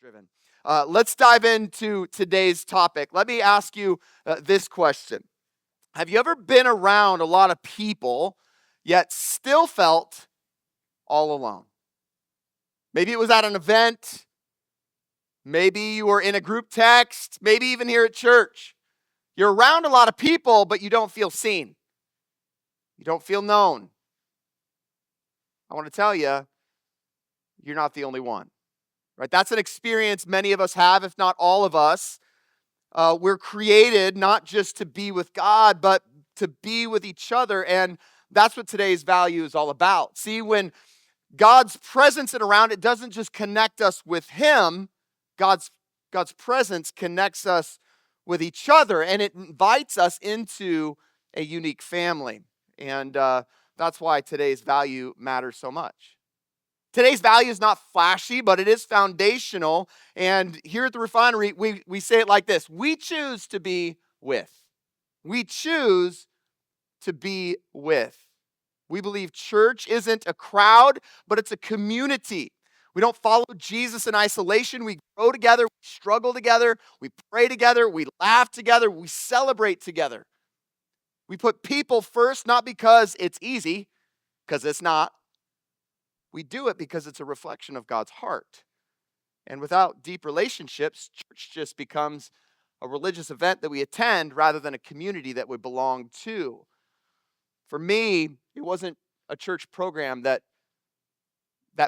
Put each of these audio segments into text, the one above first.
driven. Let's dive into today's topic. Let me ask you this question. Have you ever been around a lot of people, yet still felt all alone? Maybe it was at an event. Maybe you were in a group text. Maybe even here at church. You're around a lot of people, but you don't feel seen. You don't feel known. I want to tell you, you're not the only one. Right? That's an experience many of us have, if not all of us. We're created not just to be with God, but to be with each other. And that's what today's value is all about. See, when God's presence and around, it doesn't just connect us with Him. God's presence connects us with each other, and it invites us into a unique family. And that's why today's value matters so much. Today's value is not flashy, but it is foundational. And here at the Refinery, we say it like this: we choose to be with. We choose to be with. We believe church isn't a crowd, but it's a community. We don't follow Jesus in isolation. We grow together, we struggle together, we pray together, we laugh together, we celebrate together. We put people first, not because it's easy, because it's not. We do it because it's a reflection of God's heart. And without deep relationships, church just becomes a religious event that we attend rather than a community that we belong to. For me, it wasn't a church program that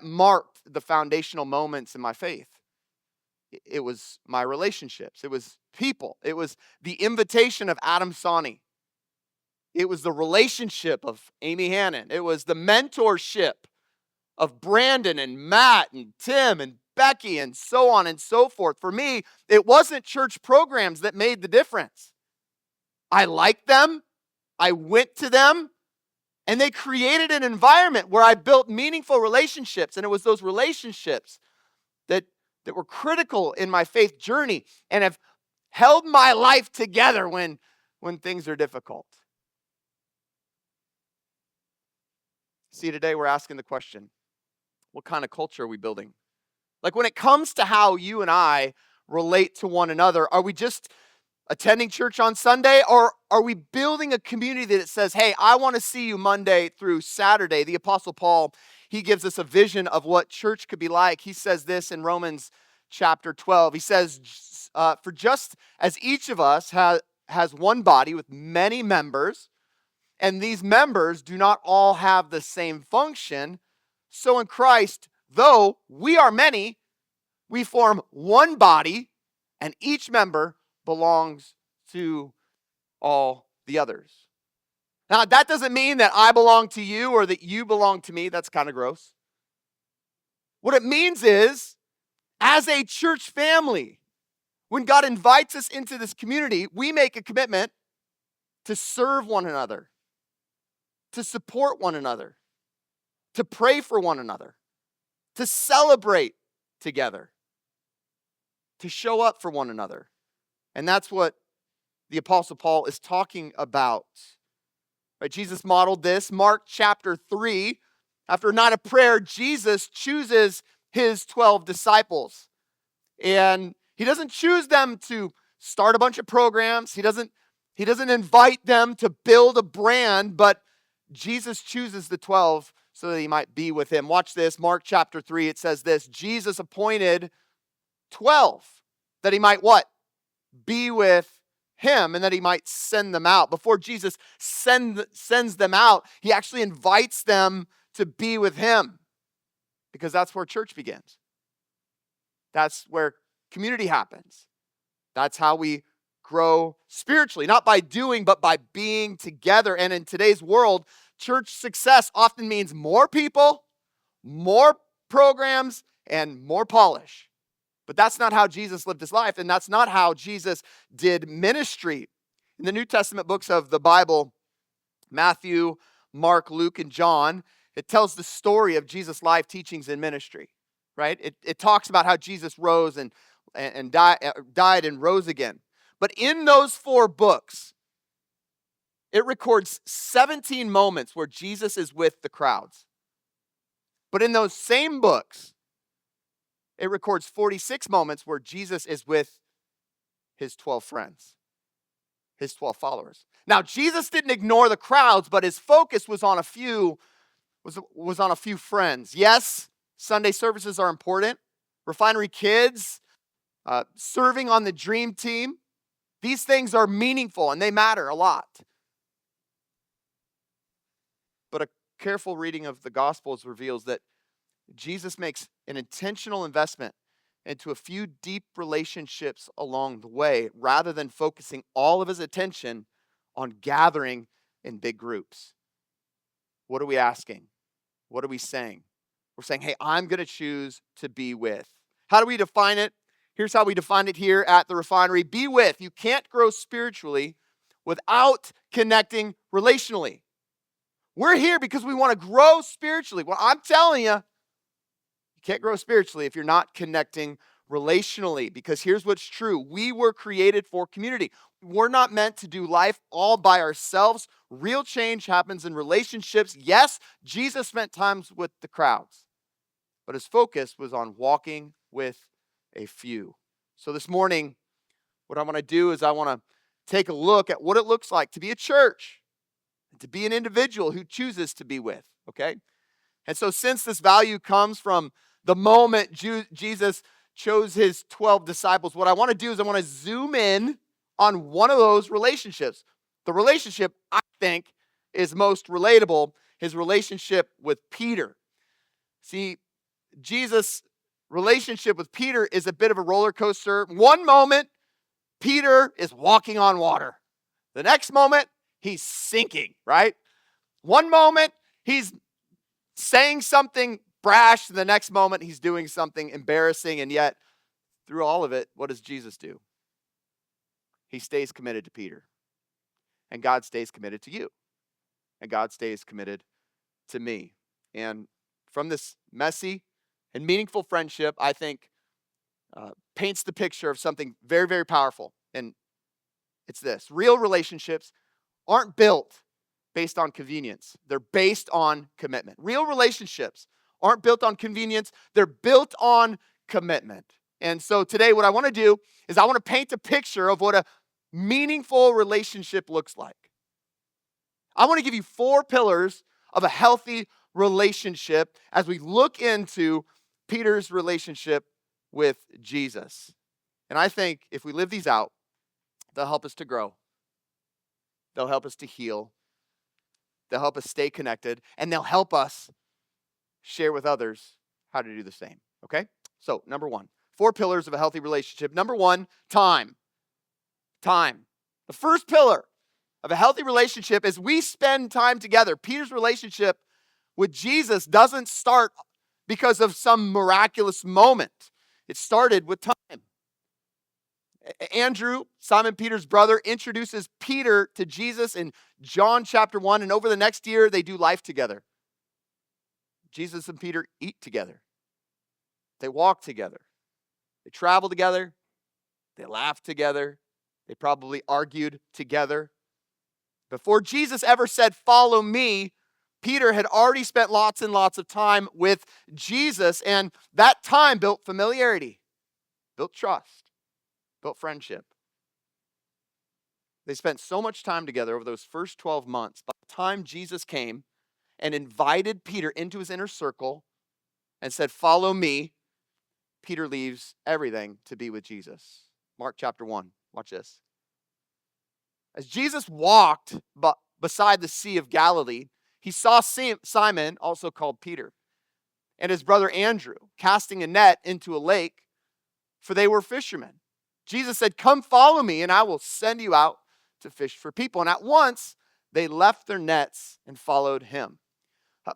marked the foundational moments in my faith. It was my relationships. It was people. It was the invitation of Adam Sawney. It was the relationship of Amy Hannon. It was the mentorship of Brandon and Matt and Tim and Becky and so on and so forth. For me, it wasn't church programs that made the difference. I liked them. I went to them. And they created an environment where I built meaningful relationships. And it was those relationships that were critical in my faith journey and have held my life together when things are difficult. See, today we're asking the question, what kind of culture are we building? Like when it comes to how you and I relate to one another, are we just attending church on Sunday, or are we building a community that says, hey, I want to see you Monday through Saturday? The Apostle Paul, he gives us a vision of what church could be like. He says this in Romans chapter 12. He says, for just as each of us has one body with many members, and these members do not all have the same function, so in Christ, though we are many, we form one body, and each member belongs to all the others. Now, that doesn't mean that I belong to you or that you belong to me. That's kind of gross. What it means is, as a church family, when God invites us into this community, we make a commitment to serve one another, to support one another, to pray for one another, to celebrate together, to show up for one another. And that's what the Apostle Paul is talking about. Right? Jesus modeled this. Mark chapter 3, after a night of prayer, Jesus chooses his 12 disciples. And he doesn't choose them to start a bunch of programs. He doesn't invite them to build a brand, but Jesus chooses the 12 so that he might be with him. Watch this. Mark chapter 3, it says this: Jesus appointed 12 that he might what? Be with him, and that he might send them out. Before Jesus sends them out, he actually invites them to be with him, because that's where church begins. That's where community happens. That's how we grow spiritually, not by doing, but by being together. And in today's world, church success often means more people, more programs, and more polish. But that's not how Jesus lived his life, and that's not how Jesus did ministry. In the New Testament books of the Bible, Matthew, Mark, Luke, and John, it tells the story of Jesus' life, teachings, and ministry. Right? It talks about how Jesus rose and died and rose again. But in those 4 books, it records 17 moments where Jesus is with the crowds. But in those same books, it records 46 moments where Jesus is with his 12 friends, his 12 followers. Now, Jesus didn't ignore the crowds, but his focus was on a few friends. Yes, Sunday services are important. Refinery Kids, serving on the dream team. These things are meaningful and they matter a lot. But a careful reading of the Gospels reveals that Jesus makes an intentional investment into a few deep relationships along the way, rather than focusing all of his attention on gathering in big groups. What are we asking? What are we saying? We're saying, hey, I'm going to choose to be with. How do we define it? Here's how we define it here at the Refinery. Be with. You can't grow spiritually without connecting relationally. We're here because we want to grow spiritually. Well, I'm telling you, you can't grow spiritually if you're not connecting relationally, because here's what's true. We were created for community. We're not meant to do life all by ourselves. Real change happens in relationships. Yes, Jesus spent times with the crowds, but his focus was on walking with a few. So this morning, what I want to do is I want to take a look at what it looks like to be a church, to be an individual who chooses to be with, okay? And so since this value comes from the moment Jesus chose his 12 disciples, what I want to do is I want to zoom in on one of those relationships. The relationship I think is most relatable, his relationship with Peter. See, Jesus' relationship with Peter is a bit of a roller coaster. One moment, Peter is walking on water. The next moment, he's sinking, right? One moment, he's saying something brash. The next moment, he's doing something embarrassing. And yet, through all of it, what does Jesus do? He stays committed to Peter. And God stays committed to you. And God stays committed to me. And from this messy and meaningful friendship, I think, paints the picture of something very, very powerful. And it's this. Real relationships aren't built based on convenience. They're based on commitment. Real relationships aren't built on convenience. They're built on commitment. And so today what I want to do is I want to paint a picture of what a meaningful relationship looks like. I want to give you 4 pillars of a healthy relationship as we look into Peter's relationship with Jesus. And I think if we live these out, they'll help us to grow. They'll help us to heal. They'll help us stay connected. And they'll help us share with others how to do the same. Okay? So, number 1, 4 pillars of a healthy relationship. Number 1, time. Time. The first pillar of a healthy relationship is we spend time together. Peter's relationship with Jesus doesn't start because of some miraculous moment. It started with time. Andrew, Simon Peter's brother, introduces Peter to Jesus in John chapter 1, and over the next year, they do life together. Jesus and Peter eat together. They walk together. They travel together. They laugh together. They probably argued together. Before Jesus ever said, "Follow me," Peter had already spent lots and lots of time with Jesus, and that time built familiarity, built trust, built friendship. They spent so much time together over those first 12 months. By the time Jesus came and invited Peter into his inner circle and said, "Follow me," Peter leaves everything to be with Jesus. Mark chapter 1. Watch this. As Jesus walked beside the Sea of Galilee, he saw Simon, also called Peter, and his brother Andrew casting a net into a lake, for they were fishermen. Jesus said, "Come follow me, and I will send you out to fish for people." And at once, they left their nets and followed him.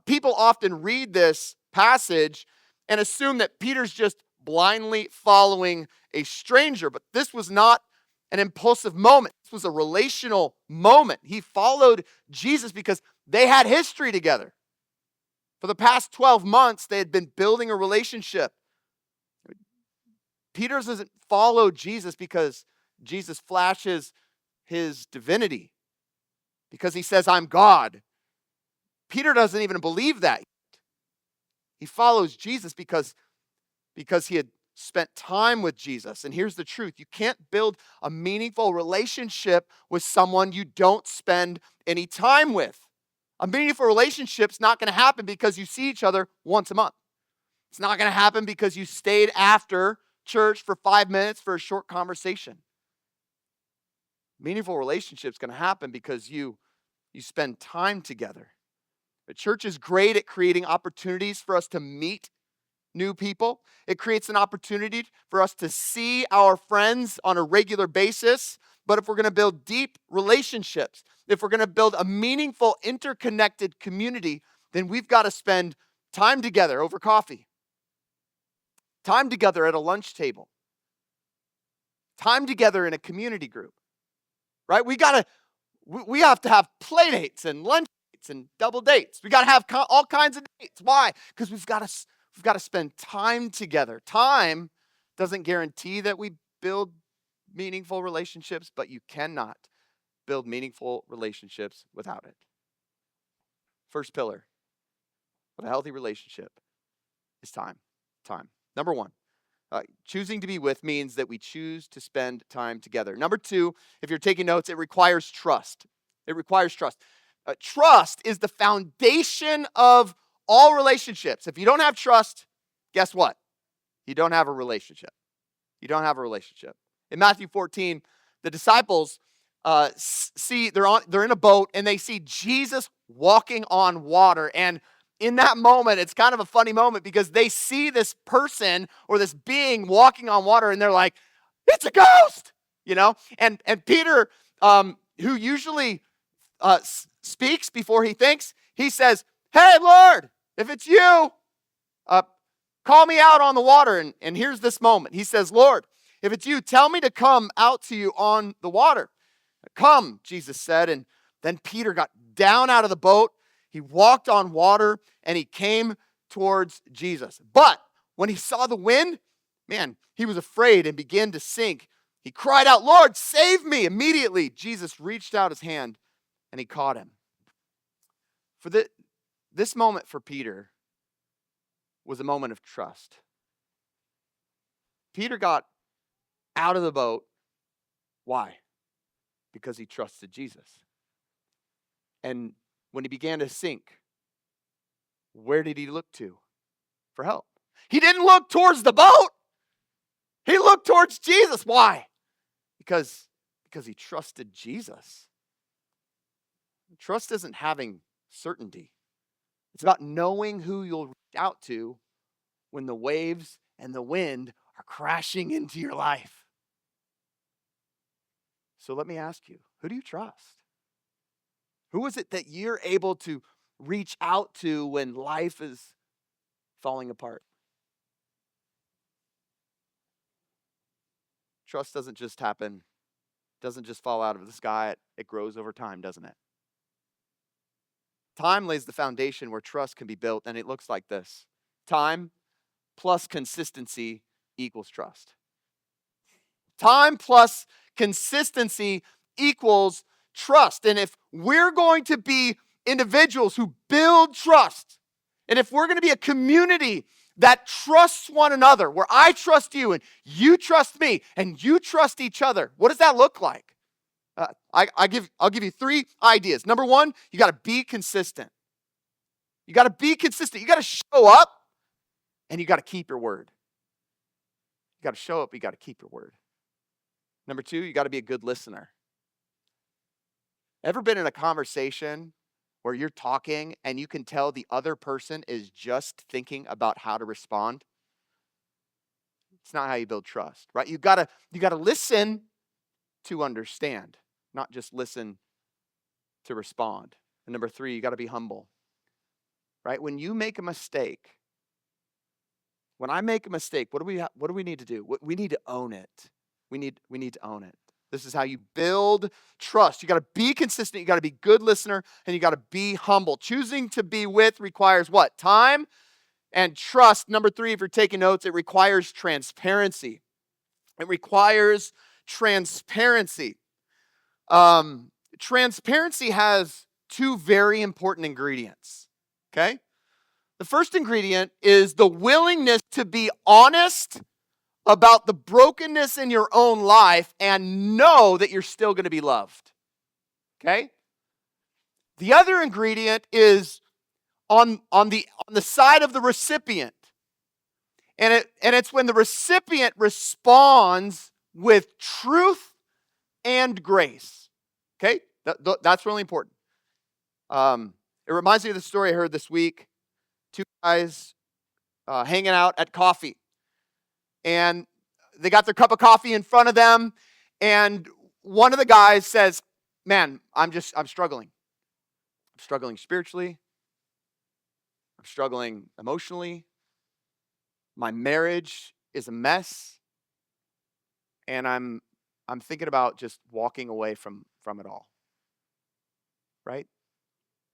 People often read this passage and assume that Peter's just blindly following a stranger, but this was not an impulsive moment. This was a relational moment. He followed Jesus because they had history together. For the past 12 months, they had been building a relationship. Peter doesn't follow Jesus because Jesus flashes his divinity, because he says, "I'm God." Peter doesn't even believe that yet. He follows Jesus because because he had spent time with Jesus. And here's the truth. You can't build a meaningful relationship with someone you don't spend any time with. A meaningful relationship's not going to happen because you see each other once a month. It's not going to happen because you stayed after church for 5 minutes for a short conversation. Meaningful relationship's going to happen because you spend time together. The church is great at creating opportunities for us to meet new people. It creates an opportunity for us to see our friends on a regular basis. But if we're going to build deep relationships, if we're going to build a meaningful, interconnected community, then we've got to spend time together over coffee, time together at a lunch table, time together in a community group, right? We have to have play dates and lunch dates and double dates. We got to have all kinds of dates. Why? Because we've got to spend time together. Time doesn't guarantee that we build meaningful relationships, but you cannot build meaningful relationships without it. First pillar of a healthy relationship is time. Time. Number one, choosing to be with means that we choose to spend time together. Number two, if you're taking notes, it requires trust. It requires trust. Trust is the foundation of all relationships. If you don't have trust, guess what? You don't have a relationship. You don't have a relationship. In Matthew 14, the disciples see they're in a boat and they see Jesus walking on water. And in that moment, it's kind of a funny moment because they see this person or this being walking on water and they're like, it's a ghost, you know? And Peter, who usually speaks before he thinks, he says, hey, Lord, if it's you, call me out on the water. And here's this moment. He says, Lord, if it's you, tell me to come out to you on the water. Come, Jesus said. And then Peter got down out of the boat. He walked on water and he came towards Jesus. But when he saw the wind, man, he was afraid and began to sink. He cried out, Lord, save me. Immediately, Jesus reached out his hand and he caught him. For this moment for Peter was a moment of trust. Peter got out of the boat. Why? Because he trusted Jesus. And when he began to sink, where did he look to for help? He didn't look towards the boat. He looked towards Jesus. Why? Because he trusted Jesus. Trust isn't having certainty. It's about knowing who you'll reach out to when the waves and the wind are crashing into your life. So let me ask you, who do you trust? Who is it that you're able to reach out to when life is falling apart? Trust doesn't just happen, doesn't just fall out of the sky. It grows over time, doesn't it? Time lays the foundation where trust can be built, and it looks like this. Time plus consistency equals trust. Time plus consistency equals trust. And if we're going to be individuals who build trust, and if we're going to be a community that trusts one another, where I trust you and you trust me and you trust each other, what does that look like? I'll give you 3 ideas. Number 1, you got to be consistent. You got to be consistent. You got to show up and you got to keep your word. You got to show up, you got to keep your word. Number 2, you got to be a good listener. Ever been in a conversation where you're talking and you can tell the other person is just thinking about how to respond? It's not how you build trust, right? You got to listen to understand, not just listen to respond. And number 3, you got to be humble, right? When you make a mistake, when I make a mistake, what do we need to do? We need to own it. We need to own it. This is how you build trust. You got to be consistent. You got to be a good listener, and you got to be humble. Choosing to be with requires what? Time and trust. Number 3, if you're taking notes, it requires transparency. It requires transparency. Transparency has 2 very important ingredients. Okay? The first ingredient is the willingness to be honest about the brokenness in your own life and know that you're still going to be loved. Okay? The other ingredient is on the side of the recipient. And it's when the recipient responds with truth and grace. Okay? That's really important. It reminds me of the story I heard this week. Two guys hanging out at coffee. And they got their cup of coffee in front of them. And one of the guys says, man, I'm struggling. I'm struggling spiritually. I'm struggling emotionally. My marriage is a mess. And I'm thinking about just walking away from it all. Right?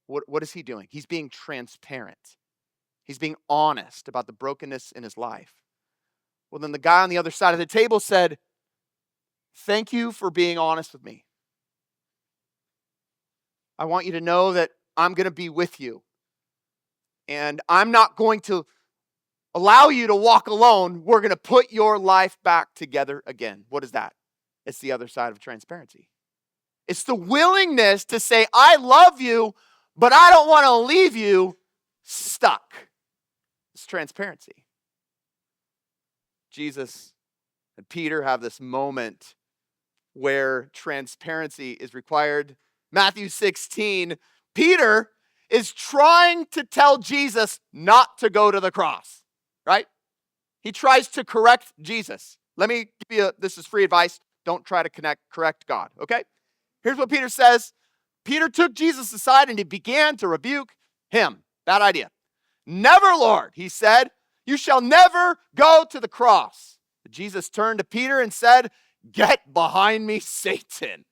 What is he doing? He's being transparent. He's being honest about the brokenness in his life. Well, then the guy on the other side of the table said, thank you for being honest with me. I want you to know that I'm going to be with you. And I'm not going to allow you to walk alone. We're going to put your life back together again. What is that? It's the other side of transparency. It's the willingness to say, I love you, but I don't want to leave you stuck. It's transparency. Jesus and Peter have this moment where transparency is required. Matthew 16, Peter is trying to tell Jesus not to go to the cross, right? He tries to correct Jesus. Let me give you this is free advice. Don't try to correct God, okay? Here's what Peter says. Peter took Jesus aside and he began to rebuke him. Bad idea. Never, Lord, he said, you shall never go to the cross. Jesus turned to Peter and said, get behind me, Satan.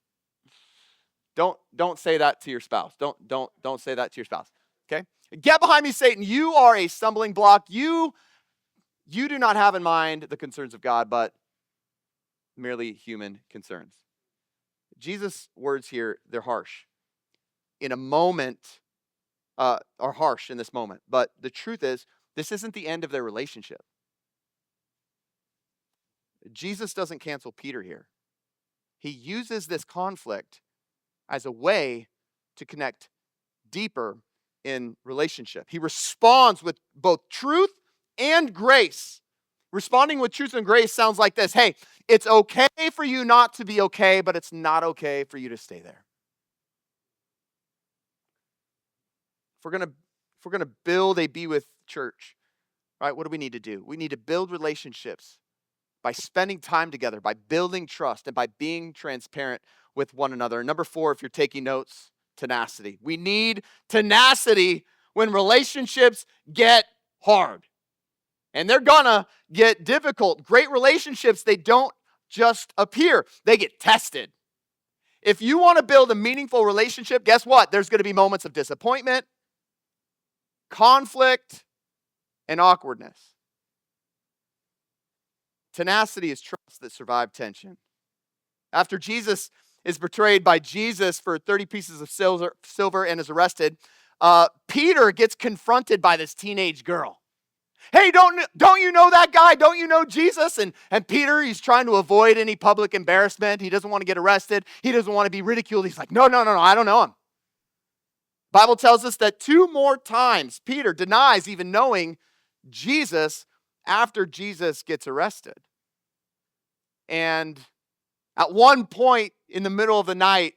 Don't say that to your spouse. Don't say that to your spouse. Okay? Get behind me, Satan. You are a stumbling block. You do not have in mind the concerns of God, but merely human concerns. Jesus' words here, they're harsh. In a moment, are harsh in this moment. But the truth is, this isn't the end of their relationship. Jesus doesn't cancel Peter here. He uses this conflict as a way to connect deeper in relationship. He responds with both truth and grace. Responding with truth and grace sounds like this. Hey, it's okay for you not to be okay, but it's not okay for you to stay there. If we're gonna build a Be With church, right, what do we need to do? We need to build relationships by spending time together, by building trust, and by being transparent with one another. And number 4, if you're taking notes, tenacity. We need tenacity when relationships get hard. And they're gonna get difficult. Great relationships, they don't just appear. They get tested. If you want to build a meaningful relationship, guess what? There's going to be moments of disappointment, conflict, and awkwardness. Tenacity is trust that survived tension. After Jesus is betrayed by Jesus for 30 pieces of silver and is arrested, Peter gets confronted by this teenage girl. Hey, don't you know that guy? Don't you know Jesus? And Peter, he's trying to avoid any public embarrassment. He doesn't want to get arrested. He doesn't want to be ridiculed. He's like, no, I don't know him. Bible tells us that 2 more times Peter denies even knowing Jesus after Jesus gets arrested. And at one point in the middle of the night,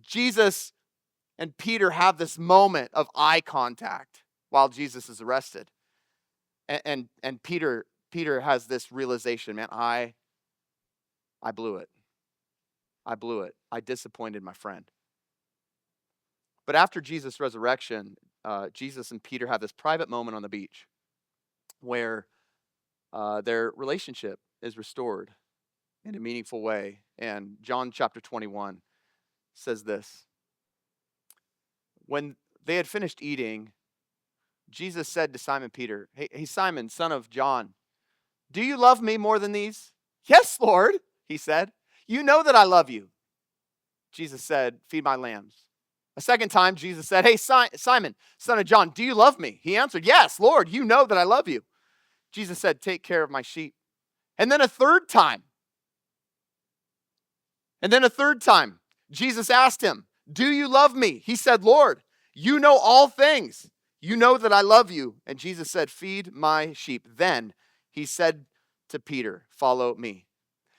Jesus and Peter have this moment of eye contact while Jesus is arrested. And Peter has this realization, man, I blew it. I blew it. I disappointed my friend. But after Jesus' resurrection, Jesus and Peter have this private moment on the beach where their relationship is restored in a meaningful way. And John chapter 21 says this. When they had finished eating, Jesus said to Simon Peter, hey Simon, son of John, do you love me more than these? Yes, Lord, he said. You know that I love you. Jesus said, feed my lambs. A second time, Jesus said, hey, Simon, son of John, do you love me? He answered, yes, Lord, you know that I love you. Jesus said, take care of my sheep. And then a third time, Jesus asked him, do you love me? He said, Lord, you know all things. You know that I love you. And Jesus said, feed my sheep. Then he said to Peter, follow me.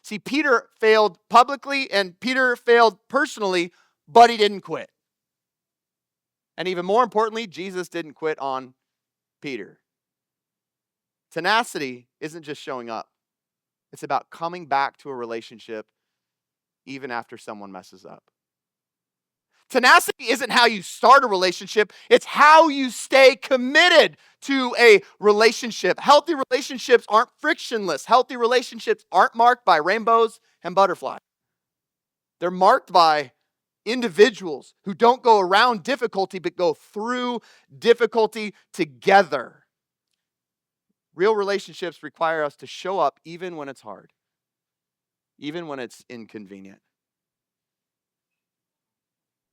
See, Peter failed publicly and Peter failed personally, but he didn't quit. And even more importantly, Jesus didn't quit on Peter. Tenacity isn't just showing up. It's about coming back to a relationship even after someone messes up. Tenacity isn't how you start a relationship. It's how you stay committed to a relationship. Healthy relationships aren't frictionless. Healthy relationships aren't marked by rainbows and butterflies. They're marked by individuals who don't go around difficulty, but go through difficulty together. Real relationships require us to show up even when it's hard, even when it's inconvenient.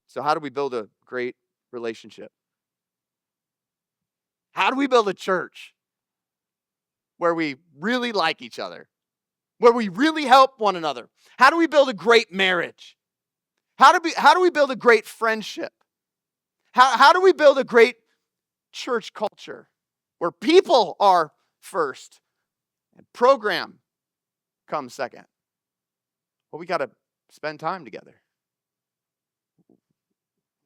So how do we build a great relationship? How do we build a church where we really like each other, where we really help one another? How do we build a great marriage? How do we build a great friendship? How do we build a great church culture where people are first and program comes second? Well, we got to spend time together.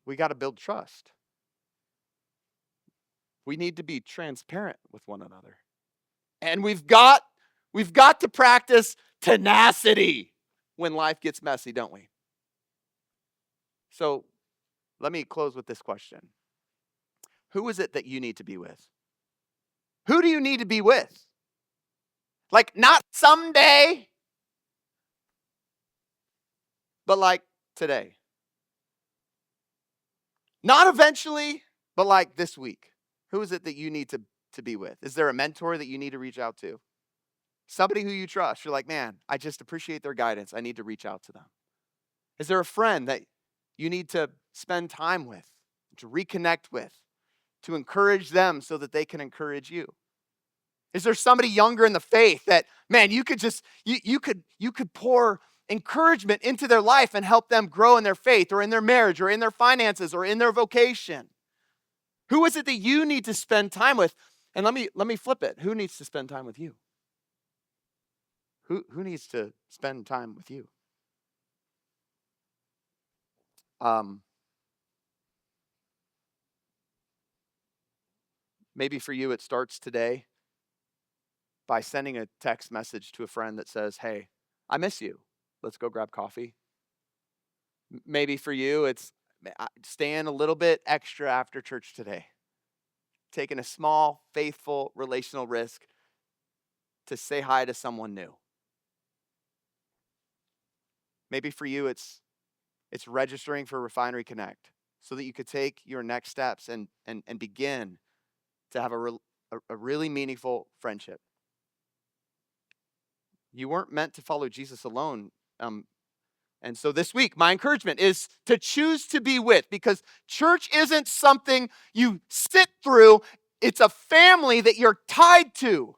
We got to build trust. We need to be transparent with one another. And we've got to practice tenacity when life gets messy, don't we? So let me close with this question. Who is it that you need to be with? Who do you need to be with? Like not someday, but like today. Not eventually, but like this week. Who is it that you need to be with? Is there a mentor that you need to reach out to? Somebody who you trust. You're like, man, I just appreciate their guidance. I need to reach out to them. Is there a friend that you need to spend time with, to reconnect with, to encourage them so that they can encourage you? Is there somebody younger in the faith that, man, you could just, you could pour encouragement into their life and help them grow in their faith or in their marriage or in their finances or in their vocation? Who is it that you need to spend time with? And let me flip it. Who needs to spend time with you? Who needs to spend time with you? Maybe for you it starts today by sending a text message to a friend that says, hey, I miss you. Let's go grab coffee. Maybe for you, it's staying a little bit extra after church today. Taking a small, faithful, relational risk to say hi to someone new. Maybe for you, it's registering for Refinery Connect so that you could take your next steps and begin to have a really meaningful friendship. You weren't meant to follow Jesus alone. And so this week, my encouragement is to choose to be with, because church isn't something you sit through. It's a family that you're tied to.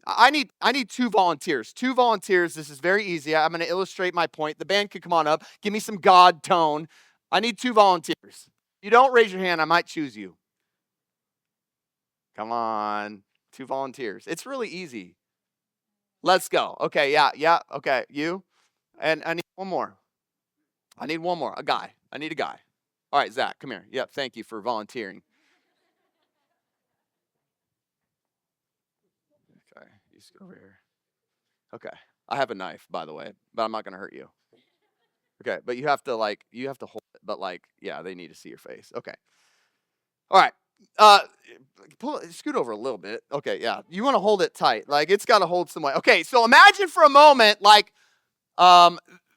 I need 2 volunteers. 2 volunteers. This is very easy. I'm going to illustrate my point. The band could come on up. Give me some God tone. I need 2 volunteers. If you don't raise your hand, I might choose you. Come on. 2 volunteers. It's really easy. Let's go. Okay, yeah. Okay, you. And I need one more. A guy. I need a guy. All right, Zach, come here. Yep, thank you for volunteering. Okay, you scoot over here. Okay, I have a knife, by the way, but I'm not going to hurt you. Okay, but you have to hold it, but yeah, they need to see your face. Okay. All right. Scoot over a little bit. Okay, yeah. You want to hold it tight. It's got to hold some weight. Okay, so imagine for a moment,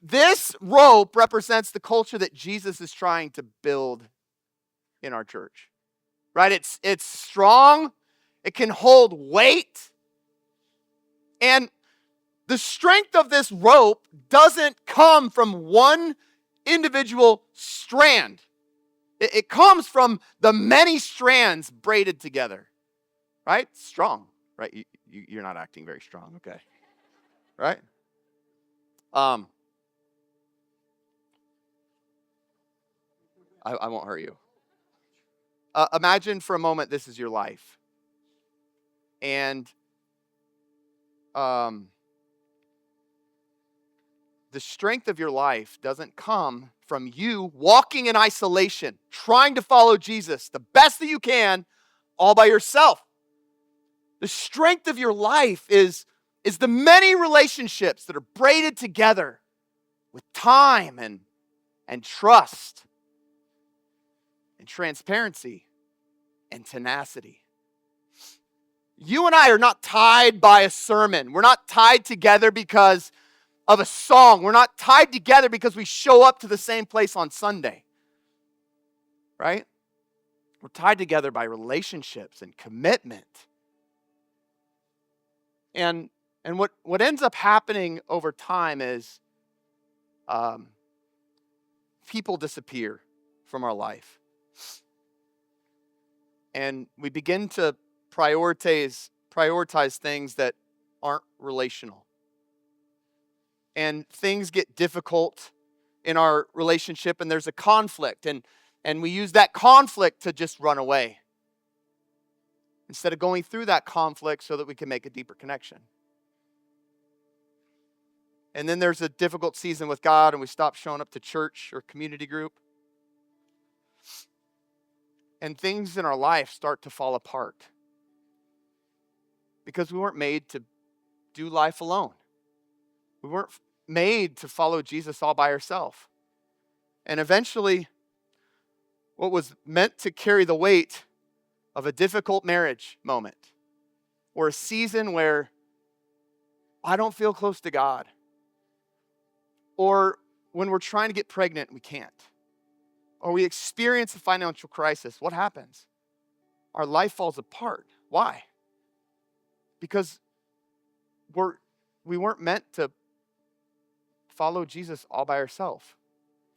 this rope represents the culture that Jesus is trying to build in our church. Right? It's strong. It can hold weight. And the strength of this rope doesn't come from one individual strand. It comes from the many strands braided together, right? Strong, right? You're not acting very strong, okay, right? I won't hurt you. Imagine for a moment this is your life. And the strength of your life doesn't come from you walking in isolation, trying to follow Jesus the best that you can all by yourself. The strength of your life is the many relationships that are braided together with time and trust and transparency and tenacity. You and I are not tied by a sermon. We're not tied together because of a song. We're not tied together because we show up to the same place on Sunday. Right? We're tied together by relationships and commitment. And what ends up happening over time is people disappear from our life. And we begin to prioritize things that aren't relational. And things get difficult in our relationship, and there's a conflict, and we use that conflict to just run away instead of going through that conflict so that we can make a deeper connection. And then there's a difficult season with God, and we stop showing up to church or community group. And things in our life start to fall apart because we weren't made to do life alone. We weren't made to follow Jesus all by ourselves. And eventually, what was meant to carry the weight of a difficult marriage moment or a season where I don't feel close to God, or when we're trying to get pregnant and we can't, or we experience a financial crisis, what happens? Our life falls apart. Why? Because we weren't meant to follow Jesus all by ourselves.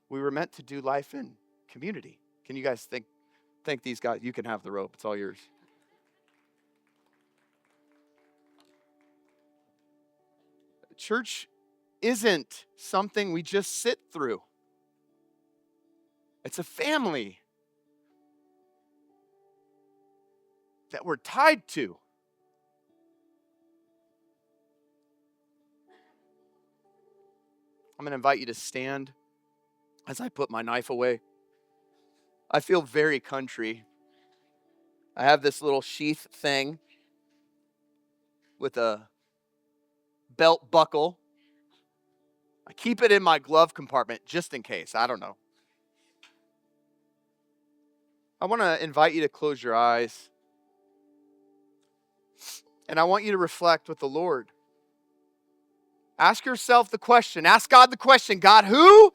We were meant to do life in community. Can you guys thank these guys? You can have the rope. It's all yours. Church isn't something we just sit through. It's a family that we're tied to. I'm going to invite you to stand as I put my knife away. I feel very country. I have this little sheath thing with a belt buckle. I keep it in my glove compartment just in case. I don't know. I want to invite you to close your eyes. And I want you to reflect with the Lord. Ask yourself the question. Ask God the question. God, who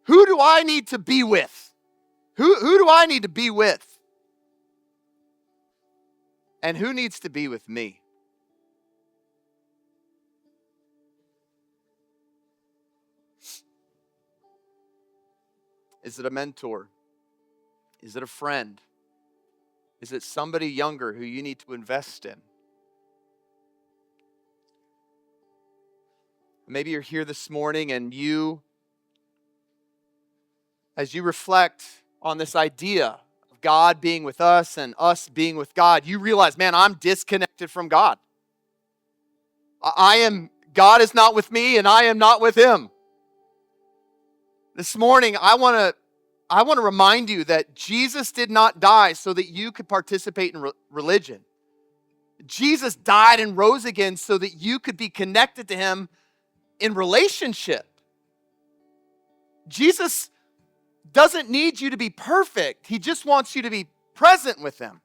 do I need to be with? Who do I need to be with? And who needs to be with me? Is it a mentor? Is it a friend? Is it somebody younger who you need to invest in? Maybe you're here this morning and as you reflect on this idea of God being with us and us being with God, you realize, man, I'm disconnected from God. God is not with me and I am not with Him. This morning, I want to remind you that Jesus did not die so that you could participate in religion. Jesus died and rose again so that you could be connected to Him in relationship. Jesus doesn't need you to be perfect. He just wants you to be present with Him.